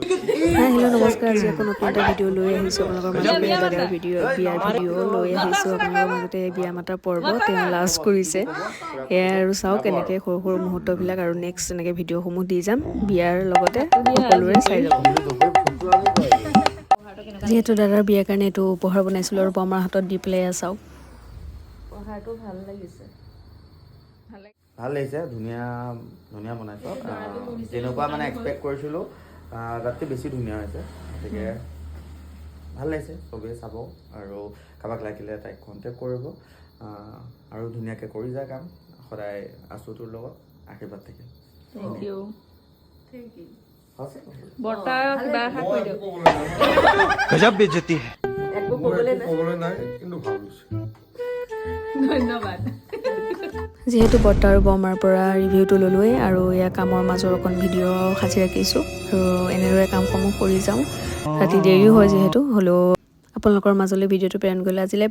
hello नमस्कार आज एक नतुन এটা ভিডিও লৈ আহিছো আপোনালোকৰ মাজত বিয়াৰ ভিডিও লৈ আহিছো আপোনালোকৰ মাজতে বিয়া মাতাৰ পৰ্ব তেওঁ লাজ কৰিছে এয়া আৰু চাও কেনেকৈ সৰু সৰু মুহূৰ্তবিলাক আৰু নেক্সট এনেকৈ ভিডিওসমূহ দি যাম বিয়াৰ লগতে সকলোৰে চাই যাব যেহেতু দাদাৰ বিয়াৰ কাৰণে এইটো উপহাৰ বনাইছিলো আৰু বমাৰ হাতত দি পেলাই চাও উপহাৰটো ভাল লাগিছে ভাল লাগিছে ধুনীয়া ধুনীয়া বনাইছো যেনেকুৱা মানে এক্সপেক্ট কৰিছিলো তাতকৈ বেছি ধুনীয়া হৈছে গতিকে ভাল লাগিছে চবেই চাব আৰু কাৰোবাক লাগিলে তাইক কণ্টেক্ট কৰিব আৰু ধুনীয়াকৈ কৰি যায় কাম সদায় আছোঁ তোৰ লগত আশীৰ্বাদ থাকিল থেংক ইউ বৰ্তা কিবা আশা কৰি দিয়ক গজব বেজতি হে একো ক'বলৈ নাই কিন্তু ভাল হৈছে ধন্যবাদ যেহেতু বৰ্তা আৰু বমাৰ পৰা ৰিভিউটো ল'লোৱেই আৰু এয়া কামৰ মাজৰ অকণ ভিডিঅ' সাজি ৰাখিছোঁ আৰু এনেদৰে কামসমূহ কৰি যাওঁ ৰাতি দেৰিও হয় যিহেতু হ'লেও আপোনালোকৰ মাজলৈ ভিডিঅ'টো প্ৰেৰণ কৰিলে আজিলৈ